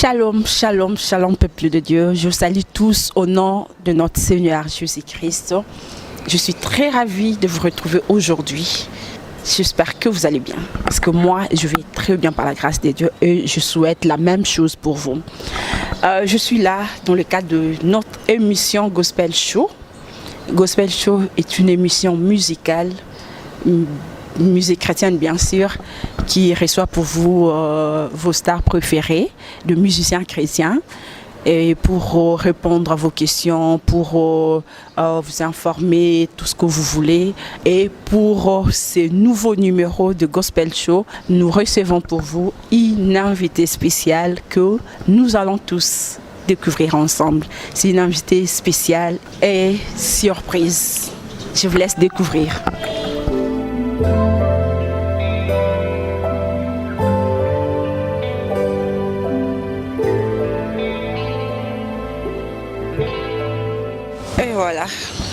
Shalom, shalom, shalom, peuple de Dieu. Je vous salue tous au nom de notre Seigneur Jésus-Christ. Je suis très ravie de vous retrouver aujourd'hui. J'espère que vous allez bien. Parce que moi, je vais très bien par la grâce de Dieu et je souhaite la même chose pour vous. Je suis là dans le cadre de notre émission Gospel Show. Gospel Show est une émission musicale, musique chrétienne bien sûr, qui reçoit pour vous vos stars préférées de musiciens chrétiens et pour répondre à vos questions, pour vous informer tout ce que vous voulez. Et pour ces nouveaux numéros de Gospel Show, nous recevons pour vous une invitée spéciale que nous allons tous découvrir ensemble. C'est une invitée spéciale et surprise. Je vous laisse découvrir. Et voilà,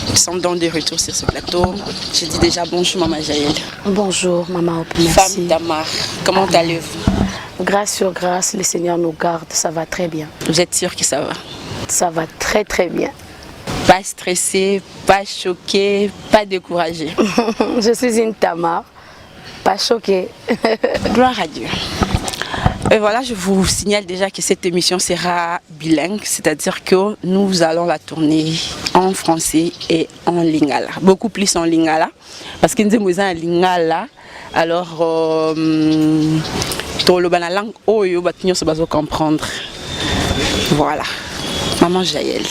nous sommes donc de retour sur ce plateau. Je dis déjà bonjour Maman Jaël. Bonjour Maman Hope, merci. Femme Tamar, comment allez-vous? Grâce sur grâce, le Seigneur nous garde, ça va très bien. Vous êtes sûre que ça va? Ça va très très bien. Pas stressée, pas choquée, pas découragée. Je suis une Tamar, pas choquée. Gloire à Dieu. Et voilà, je vous signale déjà que cette émission sera bilingue, c'est-à-dire que nous allons la tourner en français et en lingala. Beaucoup plus en lingala, parce que nous sommes en lingala, alors la langue oyo batinyo se bazo comprendre. Voilà. Maman Jaël.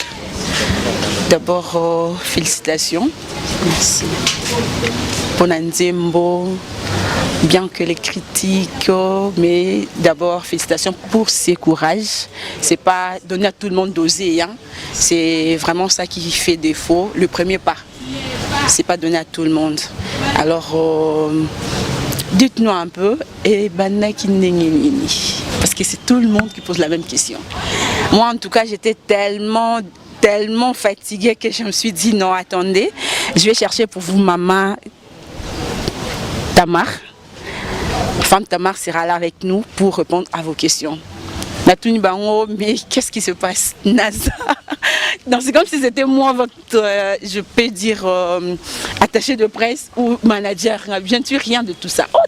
D'abord félicitations. Merci. Bonanzembo. Bien que les critiques, mais d'abord félicitations pour ce courage. C'est pas donner à tout le monde d'oser, hein. C'est vraiment ça qui fait défaut. Le premier pas, c'est pas donner à tout le monde. Alors dites-nous un peu, et parce que c'est tout le monde qui pose la même question. Moi en tout cas j'étais tellement fatiguée que je me suis dit non, attendez, je vais chercher pour vous Maman Tamar. Femme Tamar sera là avec nous pour répondre à vos questions. Mais qu'est-ce qui se passe, Naza? C'est comme si c'était moi votre, je peux dire, attaché de presse ou manager. Bien sûr, rien de tout ça. Oh,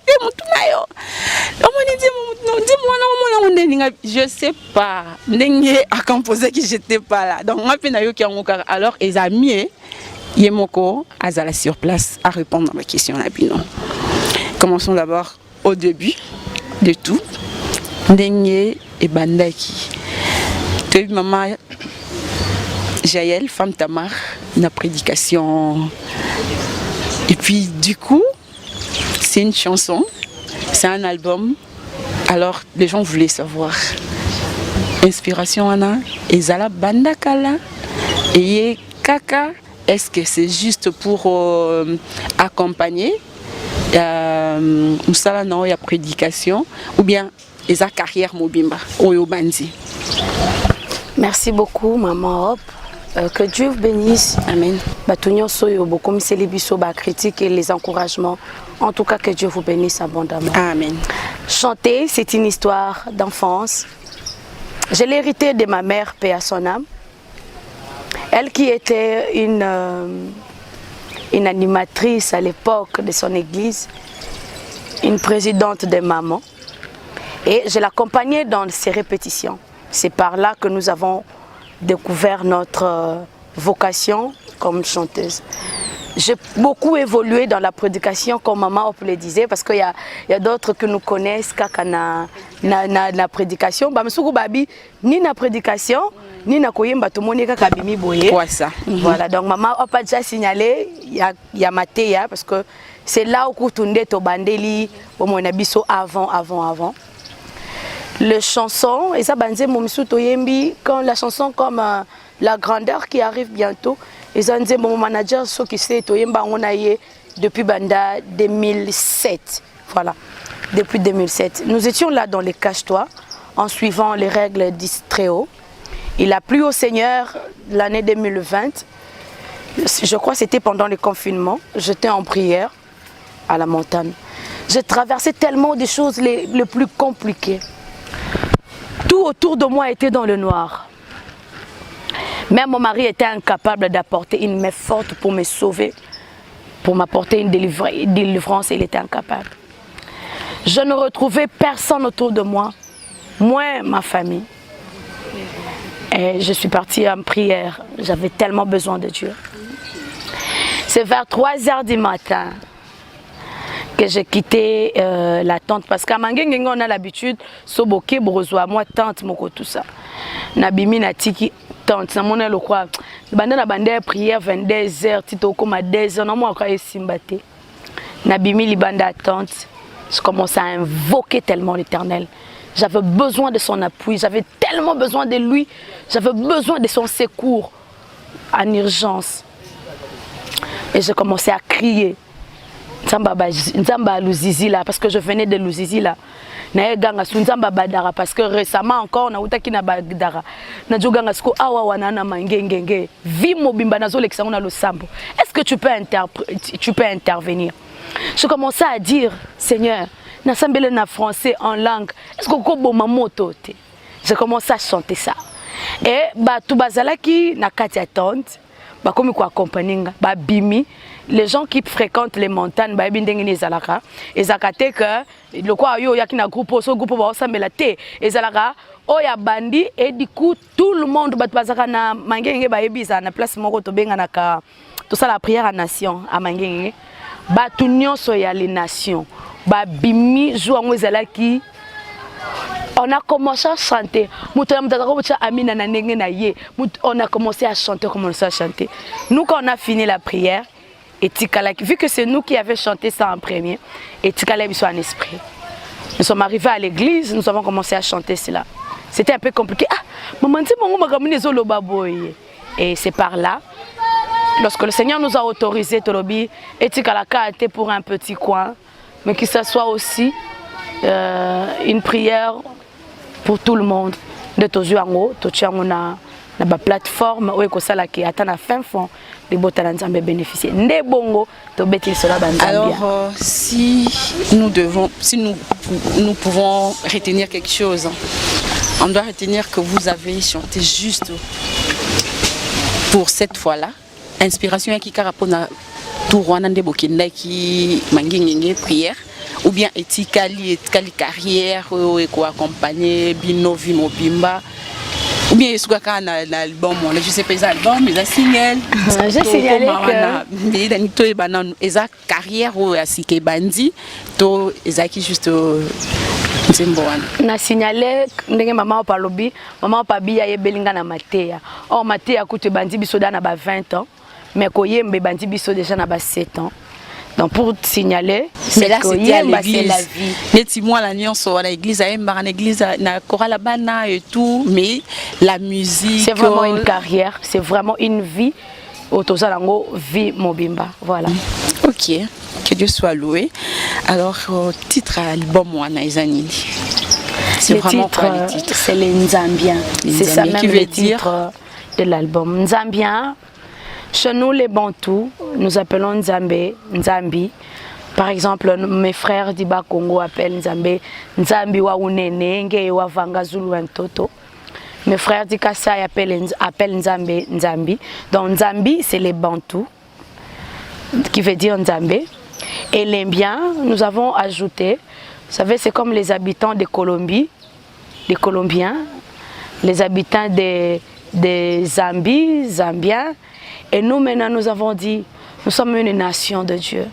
je sais pas. À composer que j'étais pas là. Donc, alors, les amis, Yemoko, Azala sur place à répondre à ma question. Commençons d'abord au début de tout. Ndenge et Bandaki. Maman Jaël, Femme Tamar, une prédication. Et puis du coup, c'est une chanson, c'est un album. Alors les gens voulaient savoir. Inspiration Anna, Ezala Bandakala, et Kaka, est-ce que c'est juste pour accompagner Moussala non, il y a prédication ou bien sa carrière mobimba Oyo Bandi. Merci beaucoup Maman Hope. Que Dieu vous bénisse. Amen. Batunyo soyo beaucoup célébiso ba critique et les encouragements. En tout cas que Dieu vous bénisse abondamment. Amen. Chanter, c'est une histoire d'enfance. Je l'ai hérité de ma mère, paix à son âme. Elle qui était une animatrice à l'époque de son église, une présidente des mamans. Et je l'accompagnais dans ses répétitions. C'est par là que nous avons découvert notre vocation comme chanteuse. J'ai beaucoup évolué dans la prédication, comme Maman Hope le disait, parce qu'il y a d'autres qui nous connaissent la prédication. Ni la prédication, ni na koyemba tout monde ka kabimi boye. Quoi ça? Voilà, donc Maman Hope a déjà signalé, il y a Matéa, parce que c'est là où Koutunde to bandeli, au monabiso avant. Les chansons, et ça banze momisu toyembi, quand la chanson comme La Grandeur qui arrive bientôt, et ça banze mon manager ce qui sait toyemba on a eu depuis banda 2007. Voilà, depuis 2007. Nous étions là dans les cache-toi en suivant les règles d'Istréo. Il a plu au Seigneur l'année 2020. Je crois que c'était pendant le confinement. J'étais en prière à la montagne. J'ai traversé tellement de choses les plus compliquées. Tout autour de moi était dans le noir. Même mon mari était incapable d'apporter une main forte pour me sauver, pour m'apporter une délivrance, il était incapable. Je ne retrouvais personne autour de moi, moins ma famille. Et je suis partie en prière, j'avais tellement besoin de Dieu. C'est vers 3h du matin que j'ai quitté la tente, parce qu'à Mangengenge on a l'habitude, soboke, borozwa, moi tante, moko tout ça. Nabimi na tiki tante, na mona le quoi, bande na bande prière 22h, tito comme à 2h, na moi ka simbate. Nabimi li bande tante, je commençais à invoquer tellement l'Éternel. J'avais besoin de son appui, j'avais tellement besoin de lui, j'avais besoin de son secours en urgence. Et je commençais à crier. Nzamba Luzizi là, parce que je venais de Luzizi là. Parce que récemment encore, on a eu na Badara. Na joganga sko awa wanana mangengenge. Vi mobimba nazo l'examen le sambo. Est-ce que tu peux intervenir? Je commençais à dire, Seigneur, na sambele na français en langue. Est-ce que ko moto te? Je commençais à chanter ça. Et ba tu bazalaki na katia tante. Bah comme quoi accompagner bah bimi les gens qui fréquentent les montagnes bah bindengini ezalaka ezakate que le quoi yo yakina groupe so groupe ba osambela te ezalaka oya bandi et du coup tout le monde bah bazaka na mangenge ba ebisa na place moko to benga na ka tout ça la prière à nation à mangenge bah tout nyonso ya les nations bah bimi jour ngo ezalaki. On a commencé à chanter. On a commencé à chanter, Nous, quand on a fini la prière, et vu que c'est nous qui avions chanté ça en premier, et Tikala est en esprit. Nous sommes arrivés à l'église, nous avons commencé à chanter cela. C'était un peu compliqué. Et c'est par là, lorsque le Seigneur nous a autorisé, Tolobi, et Tikala était pour un petit coin, mais que ce soit aussi une prière pour tout le monde de tozuango tochiango na ba plateforme où ekosala ki ata na fin fond les botana nzambe bénéficier ndé bongo to betil cela banzambia. Alors si nous pouvons retenir quelque chose, on doit retenir que vous avez chanté juste pour cette fois-là. Inspiration qui carapona tourwana nde bokinda ki mangingenge prière. Ou bien etikali carrière ou accompagner bino vimo bimba ou bien est-ce que l'album je sais pas l'album mais la signal j'ai signalé que mais eza carrière ou asike bandi to ezaki juste na signalé ndenge maman palobi maman pabiya yebelinga na mateya oh mateya kutu bandi biso na ba 20 ans mais koyembe bandi biso déjà na ba 7 ans. Donc pour signaler, mais là c'était à l'église. Les timons la nuance à l'église, à l'église, na chorale bana et tout, mais la musique. C'est vraiment une carrière, c'est vraiment une vie. Otozalango vie mobimba, voilà. Ok, que Dieu soit loué. Alors titre album wana ezanini. C'est vraiment quoi le titre? C'est les Nzambiens. C'est ça même le titre de l'album. Nzambiens. Chez nous, les Bantous, nous appelons Nzambe, Nzambi. Par exemple, mes frères d'Iba Congo appellent Nzambe, Nzambi wa unene, nge wa vanga zulu ntoto. Mes frères d'Ikasai appellent Nzambe, Nzambi. Donc Nzambi, c'est les Bantous, qui veut dire Nzambe. Et les Mbiens, nous avons ajouté, vous savez, c'est comme les habitants de Colombie, les Colombiens, les habitants des Zambie, Zambiens. Et nous maintenant, nous avons dit, nous sommes une nation de Dieu.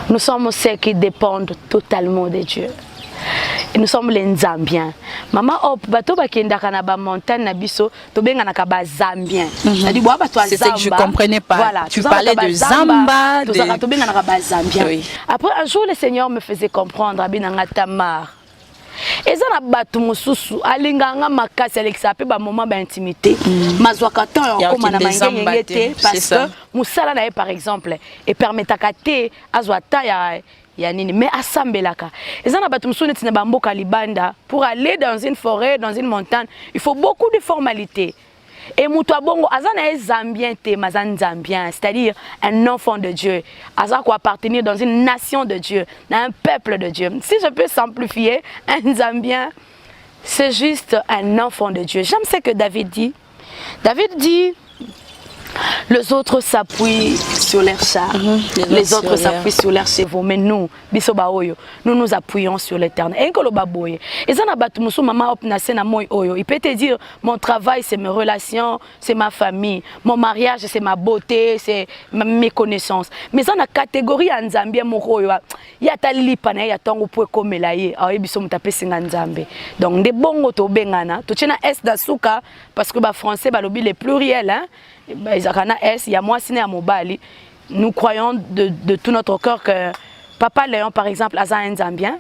Nous sommes ceux qui dépendent totalement de Dieu. Et nous sommes les Nzambiens. Maman, bato bakendaka na ba montagne na biso, to benga na ka ba Zambien. C'est ce que je comprenais pas. Voilà, tu parlais de Zamba, to benga na ka ba Zambien. Après un jour, le Seigneur me faisait comprendre abinanga tamar. Et ça na batu mususu alinganga makasi Alexa pe ba moment ba intimité mazwaka temps comme na mangenge te parce que musala na par exemple et permetaka te azwa temps ya nini mais asambelaka et ça na batu mususu netina ba mboka libanda pour aller dans une forêt dans une montagne il faut beaucoup de formalités. Et Moutoua Bongo, Azana est Zambien, Zambien, c'est-à-dire un enfant de Dieu. Azana quoi appartenir dans une nation de Dieu, dans un peuple de Dieu. Si je peux simplifier, un Zambien, c'est juste un enfant de Dieu. J'aime ce que David dit. David dit, les autres s'appuient sur leurs chars, les autres s'appuient sur leurs chevaux, mais nous, nous nous appuyons sur l'Éternel. Et il peut te dire, mon travail c'est mes relations, c'est ma famille, mon mariage c'est ma beauté, c'est mes connaissances. Mais dans la catégorie en Zambie, il y a ta lipana, il y a ton pour comme là, donc des bons auto bengana, tu tiens S d'asuka parce que français les pluriels hein. Nous croyons de tout notre cœur que Papa Léon, par exemple, Azan un Zambien,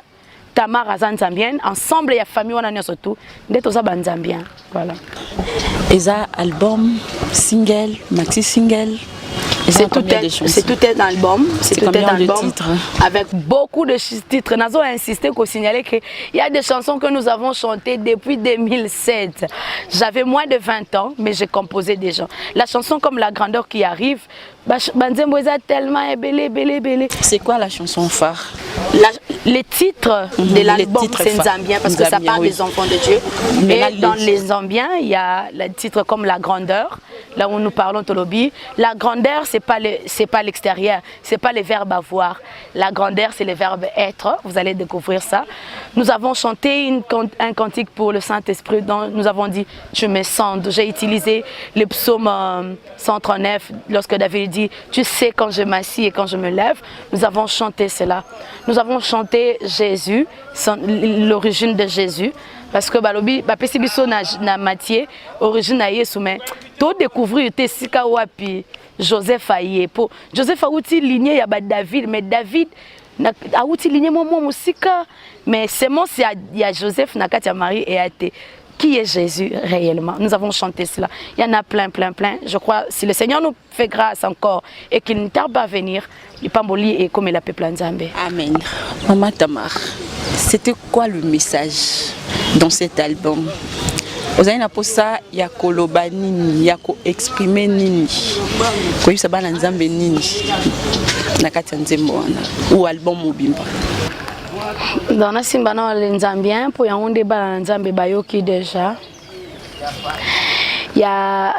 Tamar Azan Zambien, ensemble, il y a famille, on a surtout, d'être aux Zambien. Voilà. Et ça, album, single, maxi single. C'est tout un album, c'est tout un album avec beaucoup de titres. Nous avons insisté pour signaler qu'il y a des chansons que nous avons chantées depuis 2007. J'avais moins de 20 ans, mais j'ai composé déjà. La chanson comme La Grandeur qui arrive, tellement belé. C'est quoi la chanson phare? Les titres de l'album, c'est Zambien parce que ça parle des enfants de Dieu. Et dans les Zambiens, il y a le titre comme La Grandeur, là où nous parlons Tolobi. La grandeur, c'est pas l'extérieur, c'est pas le verbe avoir. La grandeur, c'est le verbe être. Vous allez découvrir ça. Nous avons chanté un cantique pour le Saint-Esprit dont nous avons dit je me sens. J'ai utilisé le psaume 139 lorsque David dit tu sais quand je m'assis et quand je me lève. Nous avons chanté cela. Nous avons chanté Jésus, l'origine de Jésus. Parce que balobi bapesi biso na Matthieu origine na Yesu mais to découvrir te sika wapi Joseph aye po Joseph a outi lignée ya ba David mais David a outi lignée momo musika mais c'est mon si il y a Joseph na kati ya Marie et até qui est Jésus réellement. Nous avons chanté cela. Il y en a plein. Je crois si le Seigneur nous fait grâce encore et qu'il ne tarde pas à venir, il Pamboli est comme la peuple Nzambé. Amen. Maman Tamar, c'était quoi le message dans cet album? Vous avez pour ça, il y a koloba nini, il y a exprimer nini, quoi ça va Nzambe nini, na kati nzembo ou album mobimba. Dans la Simbana Nzambien, pour y avoir un débat Nzambe Bayoki déjà. Il y a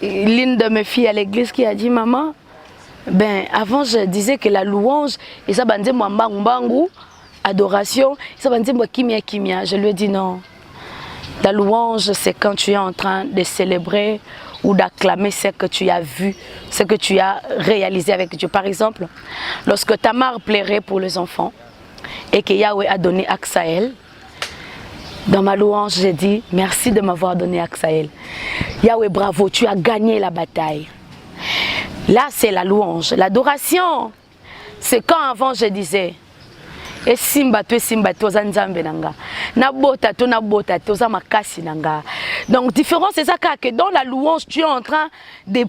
l'une de mes filles à l'église qui a dit maman, ben avant je disais que la louange et ça bandé moi mbangu adoration, ça bandé moi kimia. Je lui ai dit non. La louange c'est quand tu es en train de célébrer ou d'acclamer ce que tu as vu, ce que tu as réalisé avec Dieu. Par exemple, lorsque Tamar plairait pour les enfants et que Yahweh a donné accès à elle, dans ma louange, j'ai dit merci de m'avoir donné accès à elle. Yahweh, bravo, tu as gagné la bataille. Là, c'est la louange. L'adoration, c'est quand avant je disais et simba to za nzambe nanga na bota to za makasi nanga. Donc différence c'est ça que dans la louange tu es en train de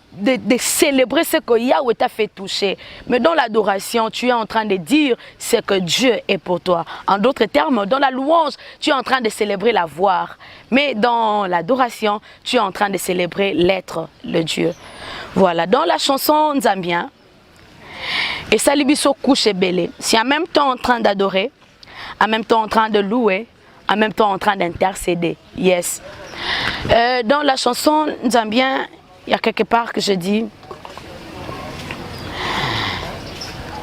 célébrer ce que Yahweh t'a fait toucher, mais dans l'adoration tu es en train de dire ce que Dieu est pour toi. En d'autres termes, dans la louange tu es en train de célébrer la voir, mais dans l'adoration tu es en train de célébrer l'être, le Dieu. Voilà, dans la chanson Nzambien et ça libiso couche belé. Si en même temps en train d'adorer, en même temps en train de louer, en même temps en train d'intercéder. Yes. Dans la chanson Nzambien, il y a quelque part que je dis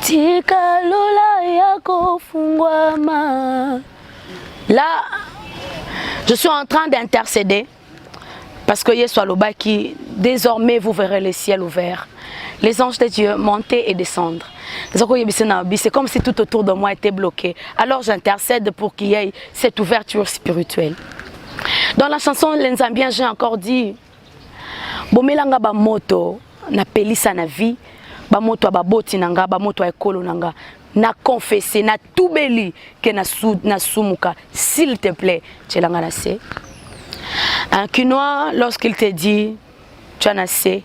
Tika lola yako fungwama. Là, je suis en train d'intercéder parce que Yesu aloba qui désormais vous verrez le ciel ouvert. Les anges de Dieu monter et descendre. C'est comme si tout autour de moi était bloqué. Alors j'intercède pour qu'il y ait cette ouverture spirituelle. Dans la chanson Les Zambiens, j'ai encore dit Bomelanga ba moto na pelisa na vie, ba moto ba boti nanga, ba moto ekolo nanga. Na confesser, na toubeli que na sumuka. S'il te plaît, tchelanga na se. Un Quinois, lorsqu'il te dit tu en as assez,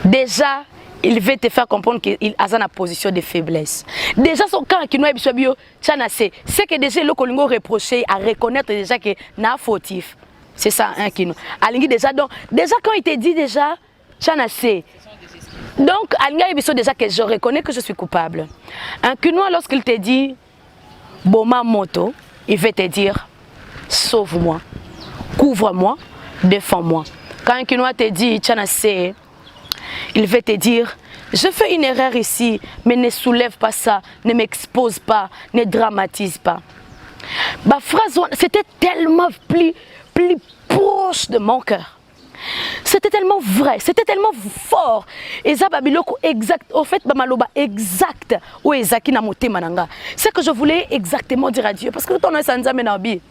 déjà il veut te faire comprendre qu'il a une position de faiblesse. Déjà son cas qui nous est bio, c'est que déjà le colingo reproché à reconnaître déjà que n'a fautif. C'est ça un qui nous. Alingi déjà donc déjà quand il te dit déjà c'est donc alingi déjà que je reconnais que je suis coupable. Un Quinois lorsqu'il te dit Boma moto, il veut te dire sauve-moi, couvre-moi, défends-moi. Quand un Kinois te dit, Tchanase, il va te dire, je fais une erreur ici, mais ne soulève pas ça, ne m'expose pas, ne dramatise pas. Ma phrase, c'était tellement plus proche de mon cœur. C'était tellement vrai, c'était tellement fort. Et ça, exact, au fait, Bamaloba exact, ou Ezaki na moté mananga. C'est que je voulais exactement dire à Dieu, parce que ton sanza menabi,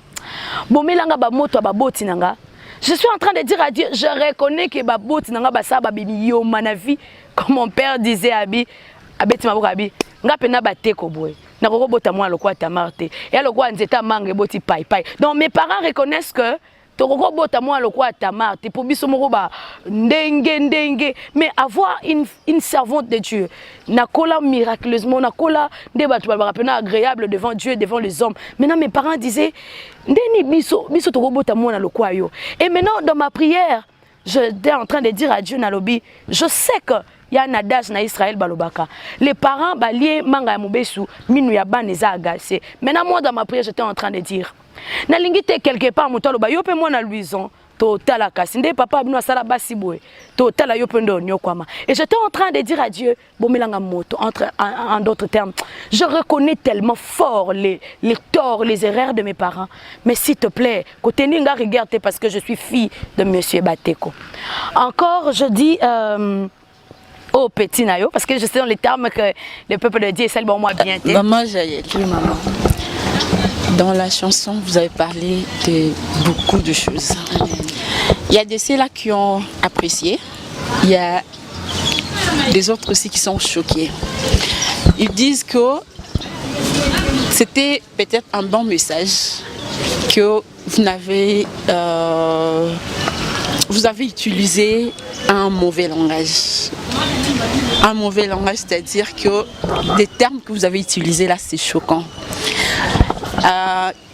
bomelanga ba moto ba boti nanga. Je suis en train de dire à Dieu, je reconnais que ba boti nanga ba sa ba bimi yo manavi, comme mon père disait abi, abeti maboka abi, nga pena ba teko boy. Na koko bota moi lokwa tamarte. Et lokwa nzeta mange boti pai pai. Donc mes parents reconnaissent que mais avoir une servante de Dieu, miraculeusement, agréable devant Dieu, devant les hommes. Maintenant, mes parents disaient, et maintenant, dans ma prière, j'étais en train de dire à Dieu, Nalobi, je sais que il y a un adage na Israël balobaka. Les parents balié manga mubesu minu ya baneza agacé. Maintenant moi dans ma prière j'étais en train de dire na lingite quelque part mutalo ba yope moi na luison total akasinde papa bino sala basi boy total yope ndo nyokwama. Et j'étais en train de dire à Dieu bomelanga moto en d'autres termes. Je reconnais tellement fort les torts, les erreurs de mes parents. Mais s'il te plaît, côté ninga regarde parce que je suis fille de monsieur Bateko. Encore je dis oh petit nayo parce que je sais dans les termes que le peuple de Dieu est seulement moi bien. Maman Jaël, oui, maman. Dans la chanson, vous avez parlé de beaucoup de choses. Il y a de ceux-là qui ont apprécié, il y a des autres aussi qui sont choqués. Ils disent que c'était peut-être un bon message que vous avez utilisé un mauvais langage. Un mauvais langage, c'est-à-dire que les termes que vous avez utilisés là, c'est choquant.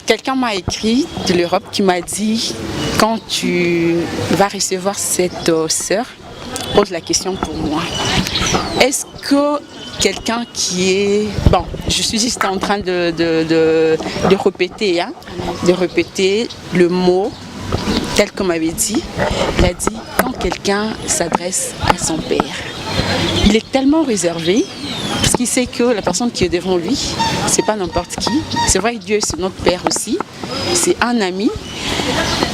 Quelqu'un m'a écrit de l'Europe qui m'a dit, quand tu vas recevoir cette sœur, pose la question pour moi. Est-ce que quelqu'un qui est... Bon, je suis juste en train de répéter, hein, de répéter le mot tel qu'on m'avait dit. Il a dit, quand quelqu'un s'adresse à son père, il est tellement réservé parce qu'il sait que la personne qui est devant lui, c'est pas n'importe qui. C'est vrai que Dieu, c'est notre père aussi. C'est un ami.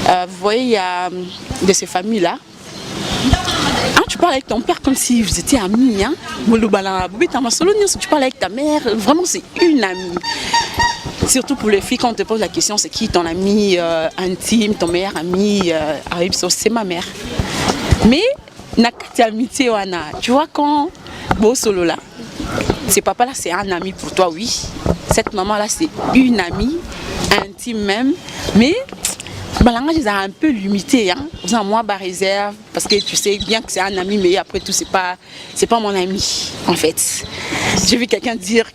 Vous voyez, il y a de ces familles-là. Ah, tu parles avec ton père comme si vous étiez amis. Hein? Tu parles avec ta mère. Vraiment, c'est une amie. Surtout pour les filles, quand on te pose la question, c'est qui ton ami intime, ton meilleur ami c'est ma mère. Mais, amitié, tu vois, quand beau solo là, ce papa là, c'est un ami pour toi, oui. Cette maman là, c'est une amie, intime même. Mais, le langage est un peu limité. Hein? Vous avez moi, réserve, parce que tu sais bien que c'est un ami, mais après tout, c'est pas mon ami, en fait. J'ai vu quelqu'un dire,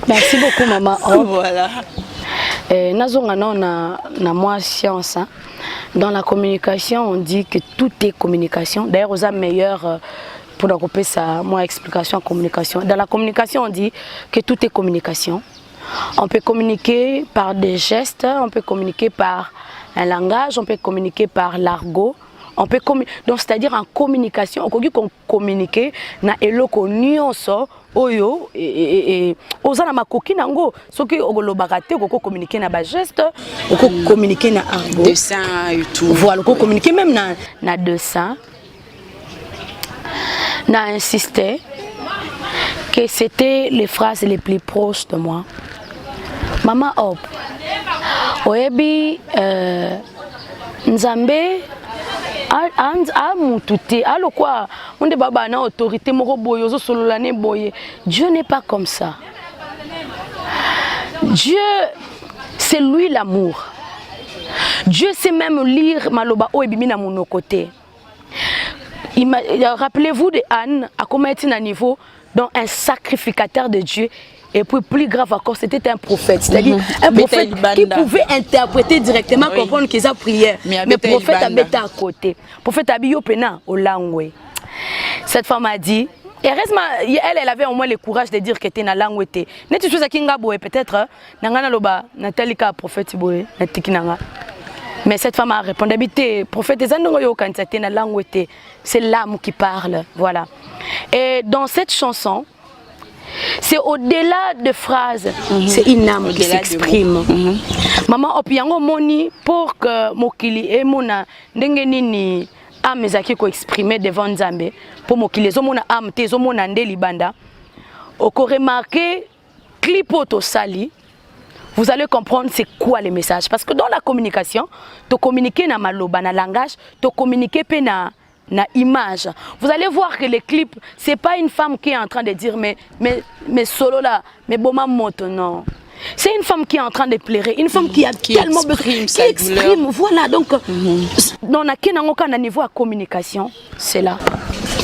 merci beaucoup, maman. Voilà. Na moi science. Hein? Dans la communication, on dit que tout est communication. D'ailleurs, aux âmes meilleures, pour regrouper ça, moi, explication, communication. Dans la communication, on dit que tout est communication. On peut communiquer par des gestes, on peut communiquer par un langage, on peut communiquer par l'argot. Donc, c'est-à-dire en communication, on peut communiquer na eloko nyonso oyo et ozana makoki nango soki ogolobakate oko communiquer na ba geste oko communiquer na argot dessin et tout. Voilà, oko communiquer même na dessin. Na insisté que c'était les phrases les plus proches de moi. Maman Hop, oyebi Nzambe a mututé allo quoi on de baba na autorité moko boyo zo sololane boye. Dieu n'est pas comme ça. Dieu c'est lui l'amour. Dieu sait même lire maloba o ebimi na mon côté. Rappelez-vous de Anne à comment était à niveau donc un sacrificateur de Dieu. Et puis plus grave encore, c'était un prophète. C'est-à-dire un prophète qui pouvait interpréter directement, comprendre qu'ils ont prié. Mais le prophète a mis à côté. Le prophète a dit au Pena, au Langwe. Cette femme a dit, heureusement, elle avait au moins le courage de dire que tu es dans la langue. Tu sais que peut-être, Nathalie a prophète, mais cette femme a répondu, prophète, c'est l'âme qui parle. Voilà. Et dans cette chanson, c'est au-delà de phrases, c'est une âme qui s'exprime. Maman, opiango moni pour que mokili et mona ndengenini âme ezaki ko exprimer devant Nzambe pour mokili zomona âme te zomona nde libanda. Oko remarquer clip auto sali. Vous allez comprendre c'est quoi les messages. Parce que dans la communication, tu communiques na maloba, na langage, tu communiques pe na image. Vous allez voir que les clips, c'est pas une femme qui est en train de dire mais solo là, mais bon ma moto, non. C'est une femme qui est en train de pleurer, une femme qui a tellement besoin, qui exprime, voilà. Donc, dans la niveau à communication, c'est là.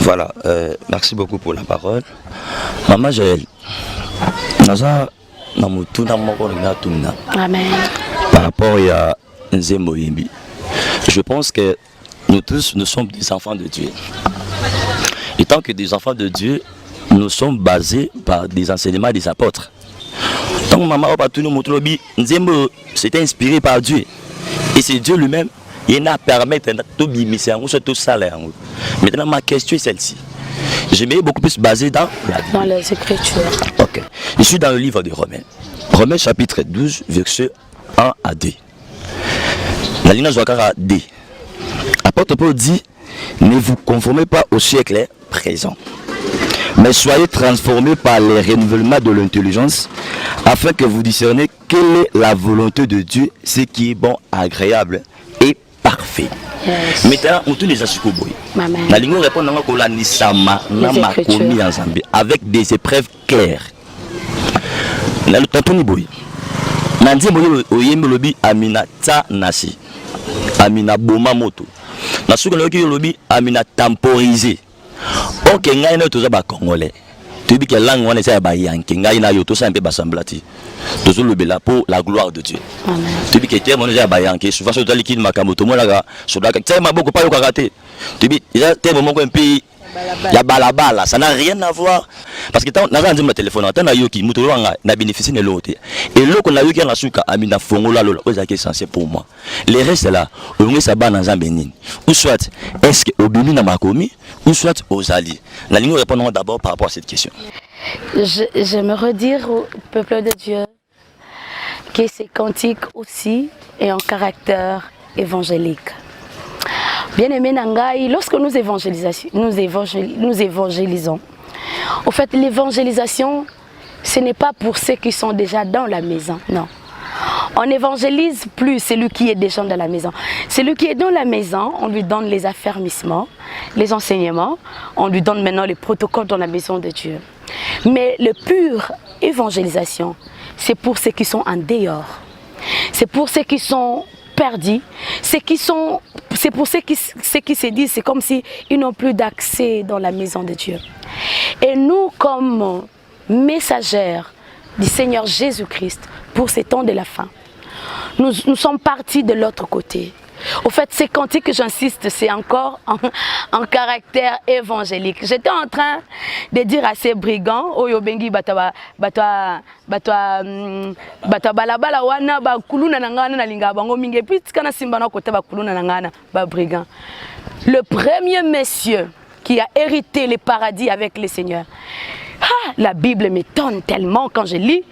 Voilà, merci beaucoup pour la parole. Maman Joël, Amen. Par rapport à Nzembo Yembi, je pense que nous tous, nous sommes des enfants de Dieu. Et tant que des enfants de Dieu, nous sommes basés par des enseignements des apôtres. Donc maman Nzembo c'était inspiré par Dieu. Et c'est Dieu lui-même qui nous permis de salaire. Maintenant ma question est celle-ci. Je m'ai beaucoup plus basé dans les Écritures. Ok. Je suis dans le livre de Romains. Romains chapitre 12, verset 1 à 2. La ligne Zoakara D. Apôtre Paul dit, ne vous conformez pas au siècle présent, mais soyez transformés par les renouvellements de l'intelligence, afin que vous discerniez quelle est la volonté de Dieu, ce qui est bon, agréable et parfait. Yes. Maintenant, on tourne les assukoboy. La ligne répond avec des épreuves claires. La tantoni boy. Nandi boy oyembe lobi amina ta nasi. Amina boma moto. Na suko loki lobi amina temporiser. OK ngai na toza ba congolais. Tu dis que la langue on est ba yanké ngai na yo to sa un peu basamblati. Tozo lobela pour la gloire de Dieu. Amen. Tu dis que tu es mon ba yanké souvent sur liquide makamoto mo la so la ka ma boko pa yo karaté. Tu dis il y a tellement un pays il y a balabala, ça n'a rien à voir parce que tant na randim le téléphone tant na yoki muto wanga na bénéficier de l'autre et l'autre na yoki na suka amina fongola lola ozaki essentiel pour moi les restes là on ça ba na nzambe ou soit est-ce que obimi na makomi ou soit aux alliés la ligne répondons d'abord par rapport à cette question. Je me redire au peuple de Dieu que ces cantiques aussi est en caractère évangélique. Bien-aimé Nangaï, lorsque nous évangélisons, en fait l'évangélisation, ce n'est pas pour ceux qui sont déjà dans la maison, non. On n'évangélise plus celui qui est déjà dans la maison. Celui qui est dans la maison, on lui donne les affermissements, les enseignements, on lui donne maintenant les protocoles dans la maison de Dieu. Mais le pur évangélisation, c'est pour ceux qui sont en dehors. C'est pour ceux qui sont perdus, c'est pour ceux qui se disent, c'est comme si ils n'ont plus d'accès dans la maison de Dieu. Et nous, comme messagères du Seigneur Jésus-Christ, pour ces temps de la fin, nous sommes partis de l'autre côté. Au fait, ces cantiques que j'insiste, c'est encore en caractère évangélique. J'étais en train de dire à ces brigands, Oyo bengi balabala wana ba kuluna nangana na linga bango mingi puis kana simba na kota ba kuluna nangana ba brigands. Le premier monsieur qui a hérité les paradis avec le Seigneur. Ah, la Bible m'étonne tellement quand je lis.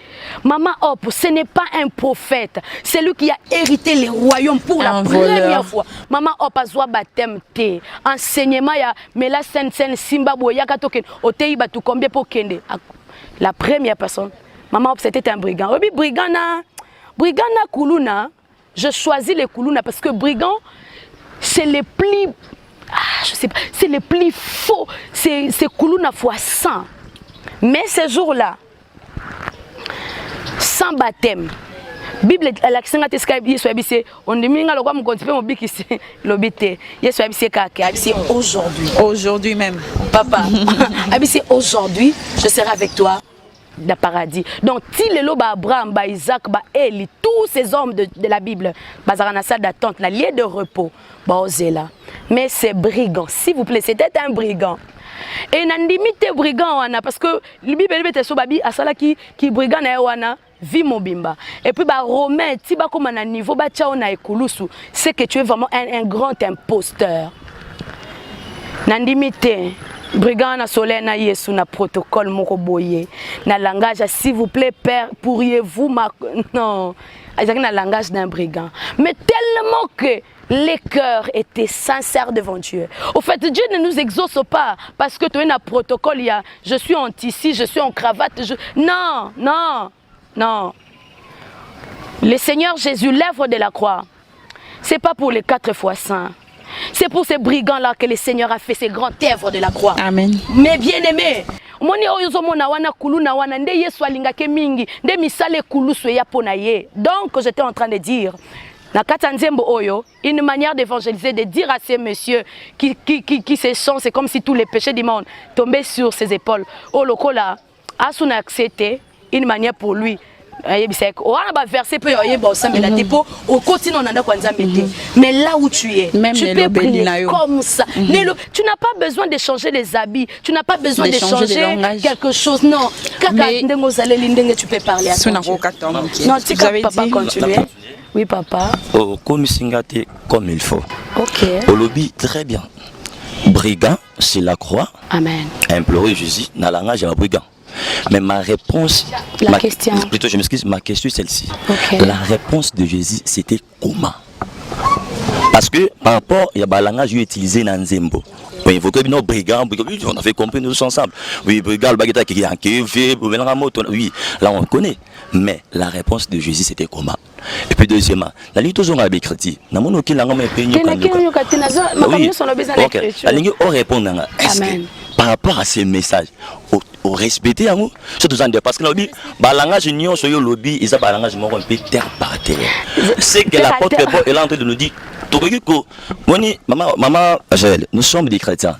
Maman Hop, ce n'est pas un prophète. C'est lui qui a hérité les royaumes pour la première fois. Maman Hop a zoa baptême te. Enseignement ya mais la scène simba boya katoken otei batu combien pour kende. La première personne. Maman Hop c'était un brigand. Obi brigana kuluna. Je choisis les kuluna parce que brigand c'est les plus je sais pas, c'est les plus faux. C'est kuluna fois 100. Mais ce jour-là, sans baptême, Bible l'accent à Skype, on dit aujourd'hui. Aujourd'hui même. Papa, aujourd'hui, je serai avec toi dans le paradis. Donc, Abraham, Isaac, Eli, tous ces hommes de la Bible, Bazaranassa d'attente, la lieu de repos, là. Mais ces brigands, s'il vous plaît, c'était un brigand. Et nandimite brigand wana parce que le Bible bete so babi asala ki brigand na wana vie mobimba. Et puis ba Romain ti ba comme na niveau ba tchao na ekulusu, c'est que tu es vraiment un grand imposteur. Nandimite brigand na solaire na Yesu na protocole moko boye na langage s'il vous plaît père pourriez-vous non avec un langage d'un brigand mais tellement que les cœurs étaient sincères devant Dieu. Au fait, Dieu ne nous exauce pas parce que tu es un protocole, il y a je suis en tissu, je suis en cravate, non, non, non. Le Seigneur Jésus, l'œuvre de la croix, c'est pas pour les 4 fois saints. C'est pour ces brigands-là que le Seigneur a fait ces grandes œuvres de la croix. Amen. Mais bien-aimés, donc j'étais en train de dire, une manière d'évangéliser, de dire à ces messieurs qui se sont, c'est comme si tous les péchés du monde tombaient sur ses épaules. Oh, le cola, a son accepté une manière pour lui. Mais là où tu es, même tu peux prier comme ça. Tu n'as pas besoin de changer les habits, tu n'as pas besoin de changer quelque chose. Non, tu peux parler à ton Dieu. Non, tu peux papa continuer. Oui, papa. Comme il faut. Ok. Au lobby, très bien. Brigand, c'est la croix. Amen. Implorer Jésus, dans la langage, il brigand. Mais ma réponse, question. Plutôt, je m'excuse, ma question est celle-ci. Okay. La réponse de Jésus, c'était comment? Parce que par rapport, il y a un langage utilisé dans Nzembo. Oui, il faut que nos brigands, on a fait comprendre nous ensemble. Oui, brigand, oui, là on connaît. Mais la réponse de Jésus, c'était comment? Et puis deuxièmement, la ligne toujours avec chrétien. La ligne on répond par rapport à ces messages, au respecter à nous, parce que le langage union sur le lobby, ils ont un langage un peu terre par terre. C'est que l'apôtre Paul est en train de nous dire, maman, nous sommes des chrétiens.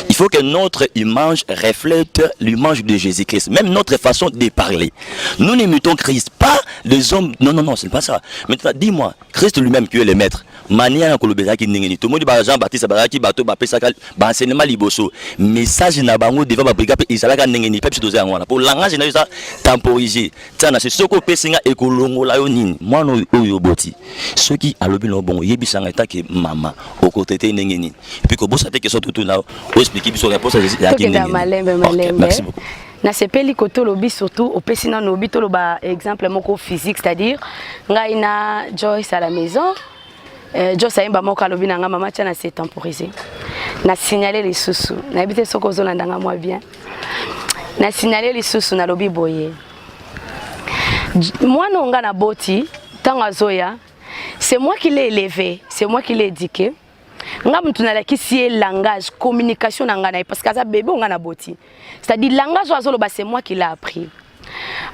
Il faut que notre image reflète l'image de Jésus-Christ, même notre façon de parler. Nous n'imitons Christ, pas les hommes. Non, non, non, c'est pas ça. Maintenant, dis-moi, Christ lui-même qui est le maître. Mania ko lobeza ki ndengeni to modi ba Jean Baptiste baraki bato ba pesa ba enseignement liboso message na bango devant ba brigade ezalaka ndengeni pepe doze yango pour langage na ça temporiser tsana c'est soko pesinga ekolongola yo nini mwana oyo boti soki alobi no bongo yebisanga etake mama okote te ndengeni puis ko bosa te question tout na o expliquer biso réponse ya ki ndengeni malembe merci beaucoup. Na sepeli koto lobi surtout au pesina no bi to loba exemple moko physique c'est-à-dire ngai na Joyce à la maison. Joyce aimba moko lobi na nga mama tchana c'est temporisé. Na signaler les sous. Na habité soko zona ndanga moi bien. Na signaler les sous na lobi boye. Moi non nga na boti tanga zoya. C'est moi qui l'ai élevé, c'est moi qui l'ai éduqué. Nga mtu na lakisi langage communication na nga na parce que ça bébé on na boti. C'est-à-dire langage azoloba c'est moi qui l'ai appris.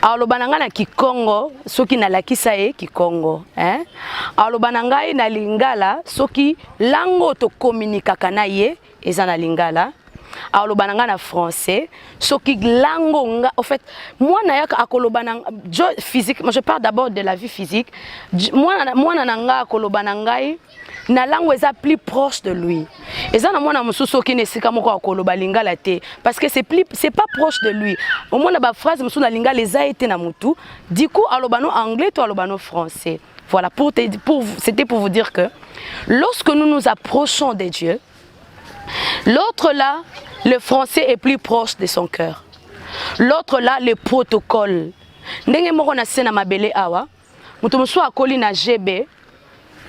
Alors lobananga na Kikongo soki na lakisa e Kikongo hein. Alors lobananga na lingala soki lango to communiquer na ye eza na lingala. Alors lobananga na français soki lango nga en fait moi na yak akolobananga physique moi je parle d'abord de la vie physique moi na nga akolobananga na langue est plus proche de lui. Et ça na mona mususu ki ne sika moko akoloba lingala te parce que c'est pas proche de lui. Au moins na ba phrase mususu na lingala les a été na mutu. Du coup alobano anglais to alobano français. Voilà c'était pour vous dire que lorsque nous nous approchons de Dieu, l'autre là le français est plus proche de son cœur. L'autre là le protocole. Ndenge moko na sena mabele awa mutu mususu akoli na GB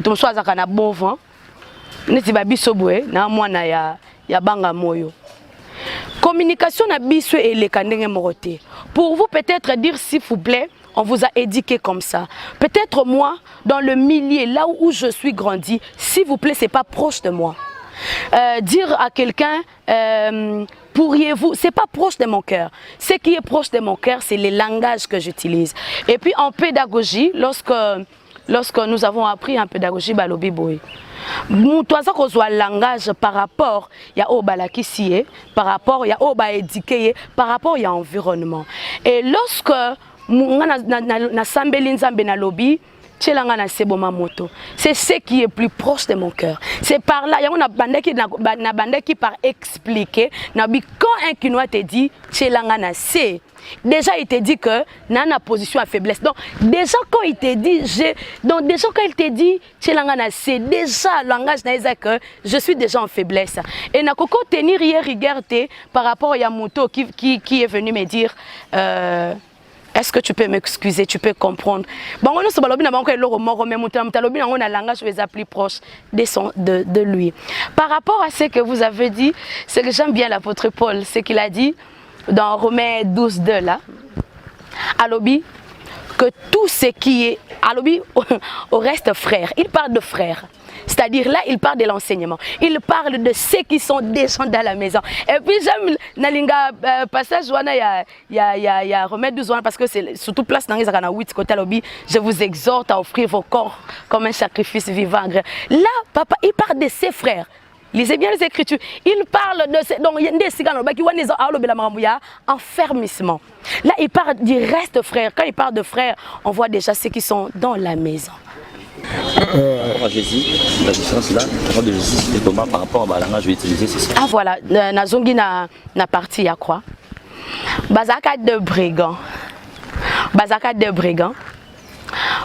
tout soit à kana bon vent neti ba biso boye na mwana ya banga moyo communication na biso et les kandenge moroté pour vous peut-être dire s'il vous plaît on vous a éduqué comme ça peut-être moi dans le milieu là où je suis grandi s'il vous plaît c'est pas proche de moi dire à quelqu'un pourriez-vous, c'est pas proche de mon cœur. Ce qui est proche de mon cœur c'est les langages que j'utilise et puis en pédagogie lorsque nous avons appris en pédagogie balobi boy mutoza kozwa langage par rapport ya obalakisi par rapport ya oba éduqué par rapport ya environnement et lorsque na sambeli nzambe na lobi tchelanga na seboma moto. C'est ce qui est plus proche de mon cœur. C'est par là, on a bandé qui par expliquer, quand un Kinois te dit tchelanga na se, déjà il te dit que nana position à faiblesse. Donc déjà quand il te dit tchelanga na se, déjà langage na que je suis déjà en faiblesse. Et na koko tenir hier rigueur par rapport à moto qui est venu me dire est-ce que tu peux m'excuser, tu peux comprendre. Bon, on se balobine avant que l'eau mort mais on a langage plus proche de lui. Par rapport à ce que vous avez dit, c'est que j'aime bien l'apôtre Paul, ce qu'il a dit dans Romains 12:2 là. Alobi que tout ce qui est alobi au reste frère, il parle de frère. C'est-à-dire là, il parle de l'enseignement. Il parle de ceux qui sont déjà dans la maison. Et puis j'aime Nalinga passage il y a Romains 12 parce que c'est surtout place dans les 8 côté lobby. Je vous exhorte à offrir vos corps comme un sacrifice vivant. Là, papa, il parle de ses frères. Lisez bien les Écritures. Il parle de ces... Donc, il y a des cigars qui ont enfermissement. Là, il parle du reste frère. Quand il parle de frères, on voit déjà ceux qui sont dans la maison. Jésus, la différence là, de Jésus et Thomas par rapport à la langue, je vais utiliser, c'est ça. Ah voilà, Nazongi na partie à quoi? Bazaka de brigands.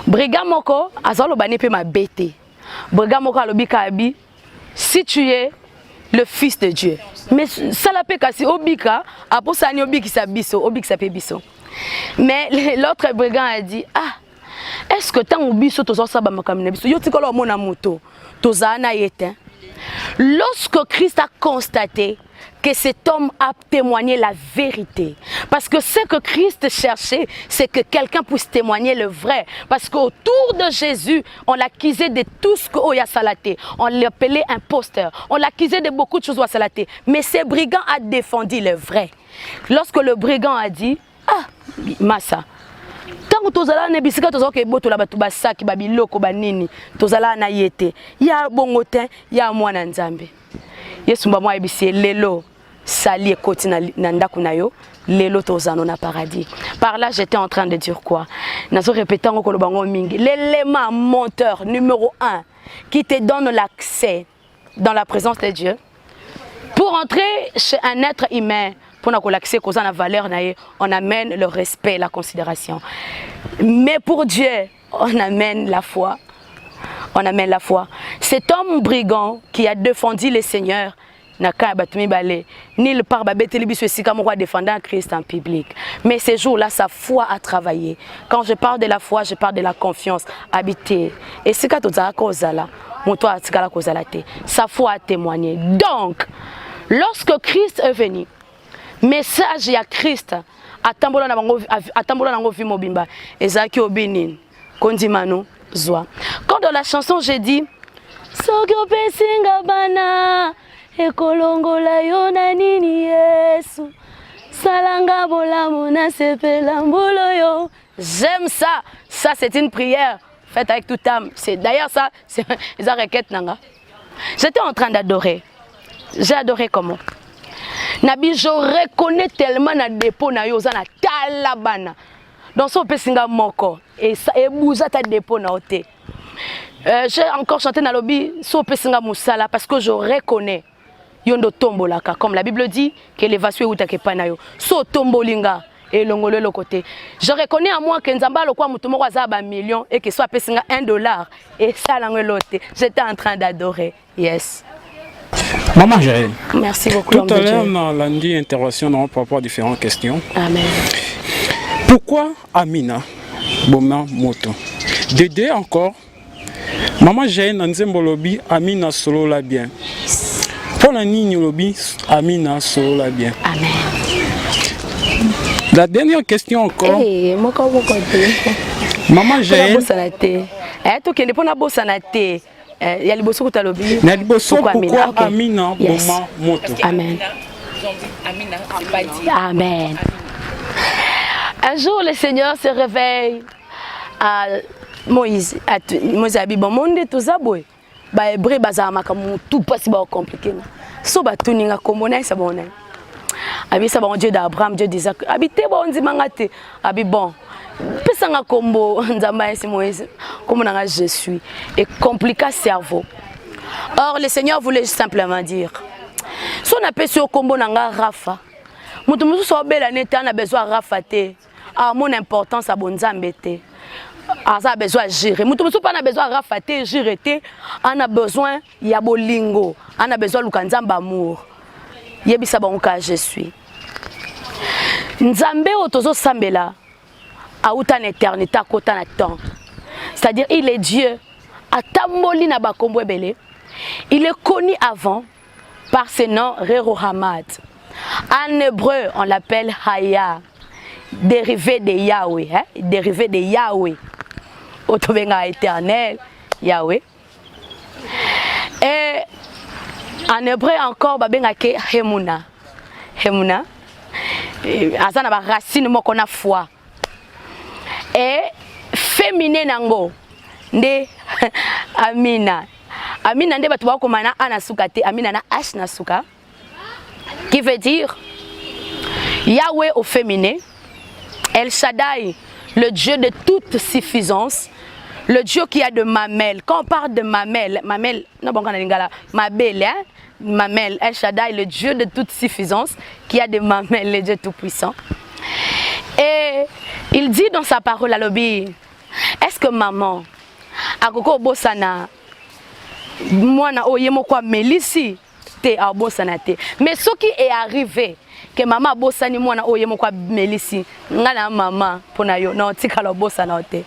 Brigand moko, azalo bane pe ma bête. Brigand moko alobi kabi, si tu es le fils de Dieu. Mais ça la pe kasi obika, aposani obiki sa biso, obiki sa pe biso. Mais l'autre brigand a dit, ah, est-ce que tant biso tozo saba makamina biso yo tikolo mona moto tozana yete. Lorsque Christ a constaté que cet homme a témoigné la vérité, parce que ce que Christ cherchait, c'est que quelqu'un puisse témoigner le vrai, parce qu'autour de Jésus, on l'accusait de tout ce qu'il y a salaté, on l'appelait imposteur, on l'accusait de beaucoup de choses à salaté, mais ce brigand a défendu le vrai. Lorsque le brigand a dit, ah, Massa, tant que tozala na bisika tozala ke botola batu basaki babiloko banini tozala na yete ya bongotin ya mwana nzambe Yesu mba mwa ebisi lelo sali ekoti na ndaku na yo lelo tozano na paradis. Par là j'étais en train de dire quoi? Nazo répéter ngo koloba ngo mingi l'élément monteur numéro 1 qui te donne l'accès dans la présence de Dieu pour entrer chez un être humain. Pour l'accès qu'on a la valeur, on amène le respect, la considération. Mais pour Dieu, on amène la foi. On amène la foi. Cet homme brigand qui a défendu le Seigneur, ni le parbabé télévision aussi comme roi défendant Christ en public. Mais ces jours-là, sa foi a travaillé. Quand je parle de la foi, je parle de la confiance habitée. Et c'est quand tu as sa foi a témoigné. Donc, lorsque Christ est venu, message ya Christ atambola na ngo vi mobimba ezaki obinin kondimano zwa. Quand dans la chanson j'ai dit soki opesinga bana ekolongola yo na nini Yesu salanga bolamu na sepela mbolo yo. J'aime ça. Ça c'est une prière faite avec toute âme. C'est d'ailleurs ça c'est les requêtes nanga. J'étais en train d'adorer. J'ai adoré comment? Nabi, je reconnais tellement na dépôt na yo na talabana. Donc so pesinga moko et ça et bouza ta dépôt na oté. J'ai encore chanté na lobby so pesinga musala parce que je reconnais yondo tombolaka comme la Bible dit que l'évasion utake pa na yo. So tombolinga et longolo le côté. Je reconnais à moi que nzamba lo kwa mutu moko za ba million et que so pesinga $1 et ça la ngoloté. J'étais en train d'adorer. Yes. Maman Jaël. Merci beaucoup. Tout à l'heure, on a dit intervention par rapport à différentes questions. Amen. Pourquoi Amina Boma Moto? Dédé encore. Maman Jaël Nanzembo Lobi, Amina solo la bien. Pour la ligne Lobi, Amina solo la bien. Amen. La dernière question encore. Maman Jaël. Il y a les bossons qui ont pourquoi Amina Boma Moto? Amen. Amen. Un jour, le Seigneur se réveille à Moïse. Moïse a dit, bon, monde tout ça, boy. Bah, hébreu, bazar, tout pas si compliqué. So, bah, tout n'est pas comme on est, c'est bon. Abi ça bon Dieu d'Abraham, Dieu d'Isaac. Abi te bon ndimangate. Abi bon. Pesanga kombo nzamba esi Moïse. Comme nanga je suis. Et compliqué cerveau. Or le Seigneur voulait simplement dire. Si on appelle sur kombo nanga Rafa. Mutu musu so bela neta na besoin Rafa te. Ah mon importance à bonzambe te. Ah ça a besoin de gérer. Mutu musu pas na besoin Rafa te, gérer te. On a besoin ya bolingo. On a besoin lukanzamba amour. Yebisa banka je suis. Nzambe otozo sambela a uta na éternité à kota na temps. C'est-à-dire il est Dieu a tamboli na bakombo ebele. Il est connu avant par ce nom Rerohamad. En hébreu, on l'appelle Haya, dérivé de Yahweh, hein? Dérivé de Yahweh. Otobenga éternel, Yahweh. Et en hébreu encore, babenga ke Hemuna. Hemuna. Azana ba racine moko na foi. Et féminin nango nde Amina. Amina nde batu bako mana ana suka te, Amina na H na suka. Qui veut dire Yahweh au féminin, El Shaddai, le Dieu de toute suffisance, le Dieu qui a de mamelles. Quand on parle de mamelles, non bon mabelle, hein? Mamelle, El Shaddai, le Dieu de toute suffisance, qui a de mamelles, le Dieu tout-puissant. Et il dit dans sa parole à l'obé, est-ce que maman, a koko bosana, moi na oyemo kwa melisi, te a bosana te. Mais ce qui est arrivé, que maman bosani moi na oyemo kwa melisi, ngana maman, pona yo, na tika lo bosana te.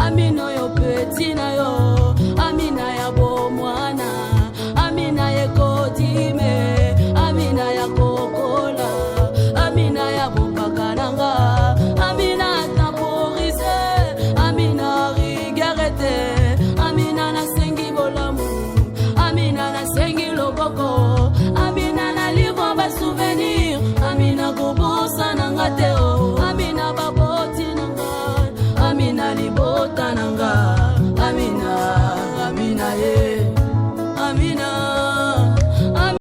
Amino yo petit na yo.